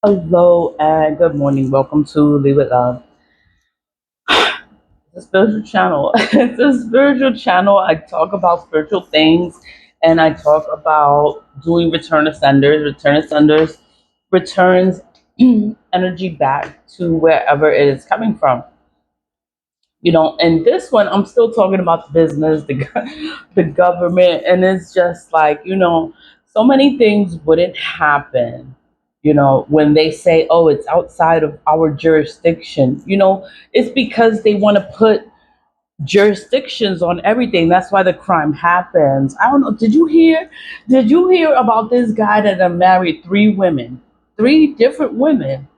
Hello and good morning. Welcome to Leave It Love. It's a spiritual channel. It's a spiritual channel. I talk about spiritual things and I talk about doing return ascenders. Return ascenders returns energy back to wherever it is coming from. And this one, I'm still talking about the business, the government, and it's just like, so many things wouldn't happen, when they say, oh, it's outside of our jurisdiction, it's because they want to put jurisdictions on everything. That's why the crime happens. I don't know. Did you hear about this guy that married three different women?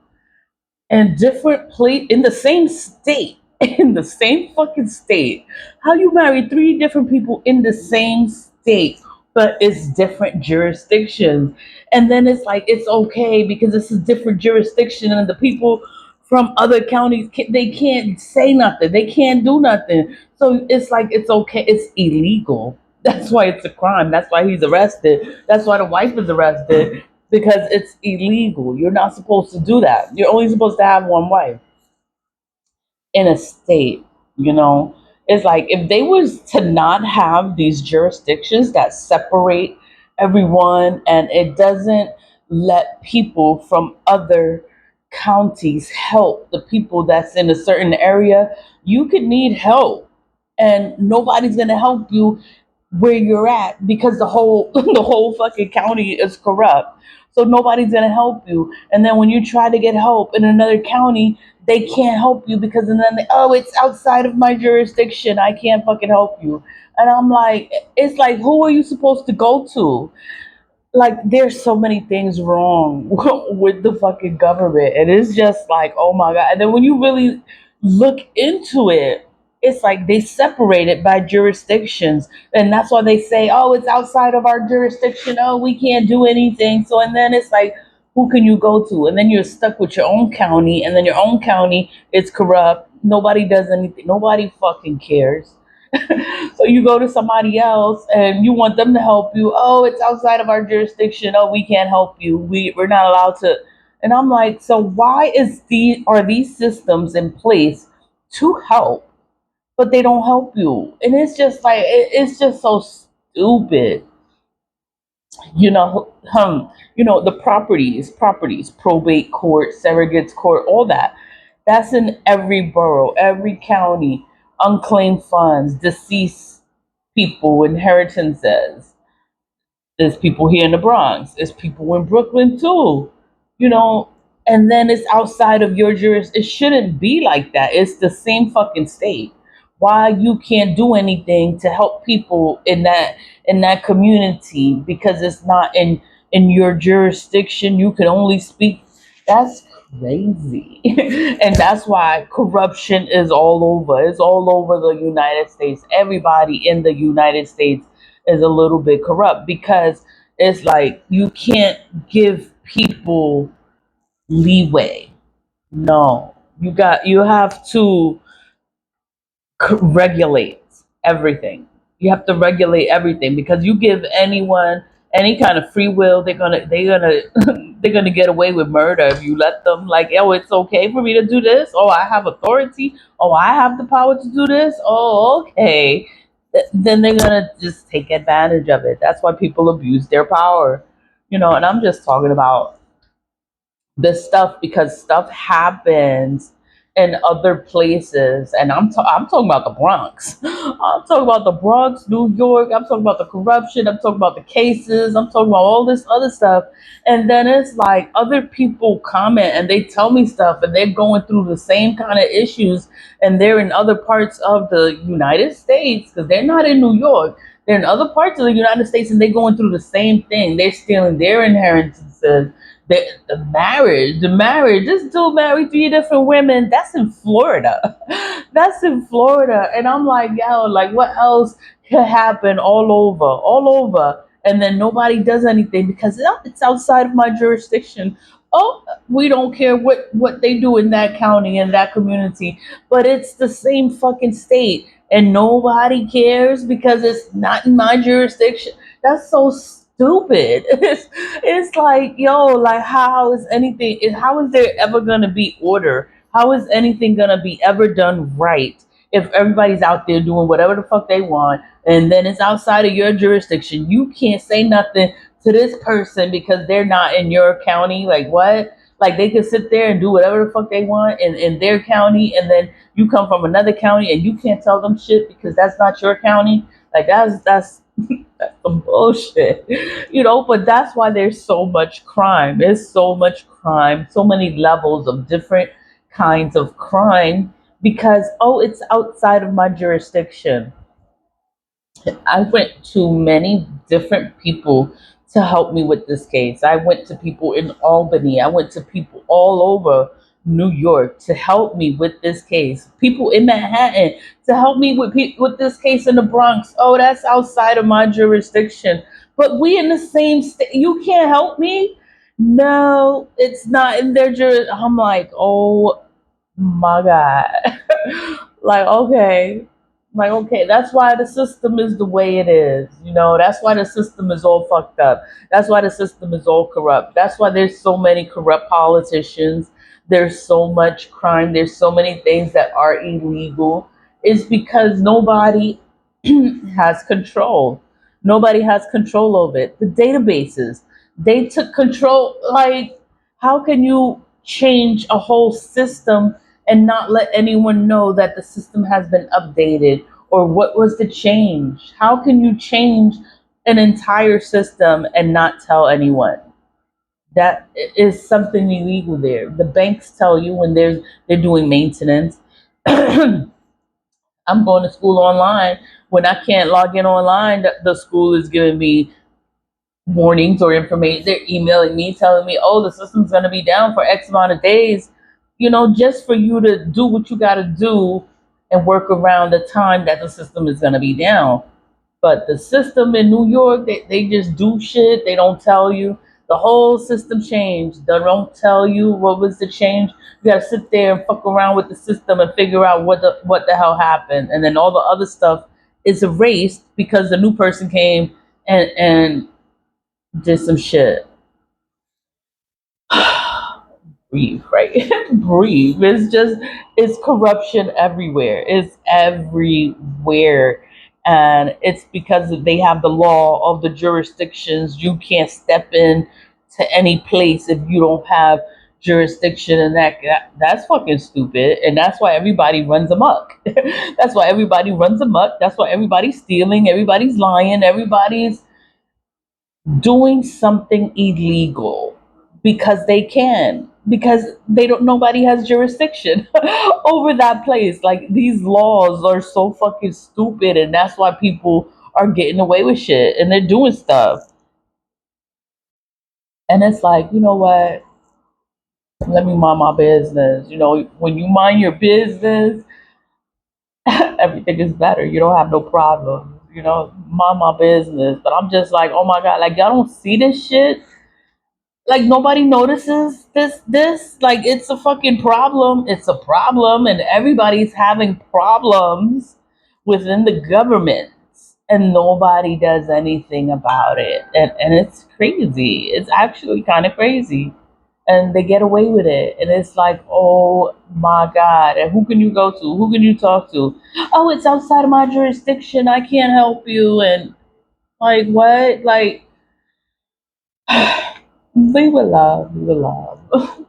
And different place in the same state, in the same fucking state. How you marry three different people in the same state, but it's different jurisdictions? And then it's like it's okay because it's a different jurisdiction, and the people from other counties they can't say nothing, they can't do nothing. So it's like it's okay, it's illegal. That's why it's a crime. That's why he's arrested. That's why the wife is arrested because it's illegal. You're not supposed to do that. You're only supposed to have one wife in a state, you know. It's like if they was to not have these jurisdictions that separate everyone and it doesn't let people from other counties help the people that's in a certain area, you could need help and nobody's going to help you where you're at because the whole the whole fucking county is corrupt. So nobody's gonna help you. And then when you try to get help in another county, they can't help you because and then oh, it's outside of my jurisdiction. I can't fucking help you. And I'm like, it's like who are you supposed to go to? Like there's so many things wrong with the fucking government. And it's just like, oh my God. And then when you really look into it, it's like they separate it by jurisdictions. And that's why they say, oh, it's outside of our jurisdiction. Oh, we can't do anything. So, and then it's like, who can you go to? And then you're stuck with your own county. And then your own county is corrupt. Nobody does anything. Nobody fucking cares. So you go to somebody else and you want them to help you. Oh, it's outside of our jurisdiction. Oh, we can't help you. We're not allowed to. And I'm like, so why are these systems in place to help, but they don't help you? And it's just like it's just so stupid. The properties, probate court, surrogates court, all that. That's in every borough, every county. Unclaimed funds, deceased people, inheritances. There's people here in the Bronx. There's people in Brooklyn too. You know, and then it's outside of your jurisdiction. It shouldn't be like that. It's the same fucking state. Why you can't do anything to help people in that community because it's not in your jurisdiction. You can only speak. That's crazy. And that's why corruption is all over. It's all over the United States. Everybody in the United States is a little bit corrupt because it's like you can't give people leeway. No, you have to regulate everything. You have to regulate everything because you give anyone any kind of free will, they're gonna they're gonna get away with murder if you let them. Like, oh, it's okay for me to do this. Oh, I have authority. Oh, I have the power to do this. Oh, okay. Then they're gonna just take advantage of it. That's why people abuse their power. And I'm just talking about this stuff because stuff happens in other places, and I'm talking about the Bronx. I'm talking about the Bronx, New York. I'm talking about the corruption. I'm talking about the cases. I'm talking about all this other stuff. And then it's like other people comment and they tell me stuff, and they're going through the same kind of issues, and they're in other parts of the United States because they're not in New York. They're in other parts of the United States, and they're going through the same thing. They're stealing their inheritances, the marriage. This dude married three different women. That's in Florida. That's in Florida. And I'm like, yo, like what else could happen all over? And then nobody does anything because it's outside of my jurisdiction. Oh, we don't care what they do in that county, in that community, but it's the same fucking state, and nobody cares because it's not in my jurisdiction. That's so stupid. It's like, yo, like how is anything, how is there ever gonna be order? How is anything gonna be ever done right if everybody's out there doing whatever the fuck they want, and then it's outside of your jurisdiction? You can't say nothing to this person because they're not in your county. Like what? Like they can sit there and do whatever the fuck they want in their county, and then you come from another county and you can't tell them shit because that's not your county. Like that's that's some bullshit, But that's why there's so much crime. There's so much crime, so many levels of different kinds of crime because, oh, it's outside of my jurisdiction. I went to many different people to help me with this case. I went to people in Albany. I went to people all over New York to help me with this case. People in Manhattan to help me with this case in the Bronx. Oh, that's outside of my jurisdiction. But we in the same state. You can't help me? No, it's not in their jurisdiction. I'm like, oh my God. Like, okay. Like, okay, that's why the system is the way it is. That's why the system is all fucked up. That's why the system is all corrupt. That's why there's so many corrupt politicians. There's so much crime. There's so many things that are illegal. It's because nobody has control. Nobody has control over it. The databases, they took control. Like, how can you change a whole system and not let anyone know that the system has been updated or what was the change? How can you change an entire system and not tell anyone? That is something illegal there. The banks tell you when they're doing maintenance. I'm going to school online. When I can't log in online, the school is giving me warnings or information. They're emailing me, telling me, "Oh, the system's going to be down for X amount of days." Just for you to do what you got to do and work around the time that the system is going to be down. But the system in New York, they just do shit. They don't tell you. The whole system changed. They don't tell you what was the change. You got to sit there and fuck around with the system and figure out what the hell happened. And then all the other stuff is erased because the new person came and did some shit. Breathe, right? Breathe. It's corruption everywhere. It's everywhere. And it's because they have the law of the jurisdictions. You can't step in to any place if you don't have jurisdiction, and that's fucking stupid. And that's why everybody runs amok. That's why everybody runs amok. That's why everybody's stealing, everybody's lying, everybody's doing something illegal because they can, because they don't nobody has jurisdiction over that place. Like, these laws are so fucking stupid, and that's why people are getting away with shit and they're doing stuff. And it's like, you know what, let me mind my business. When you mind your business, everything is better. You don't have no problems. Mind my business. But I'm just like, oh my God, like, y'all don't see this shit. Like, nobody notices this. Like, it's a fucking problem. It's a problem, and everybody's having problems within the government, and nobody does anything about it. And it's crazy. It's actually kind of crazy. And they get away with it. And it's like, oh my God. And who can you go to? Who can you talk to? Oh, it's outside of my jurisdiction. I can't help you. And like, what? Like, we will love. We will love.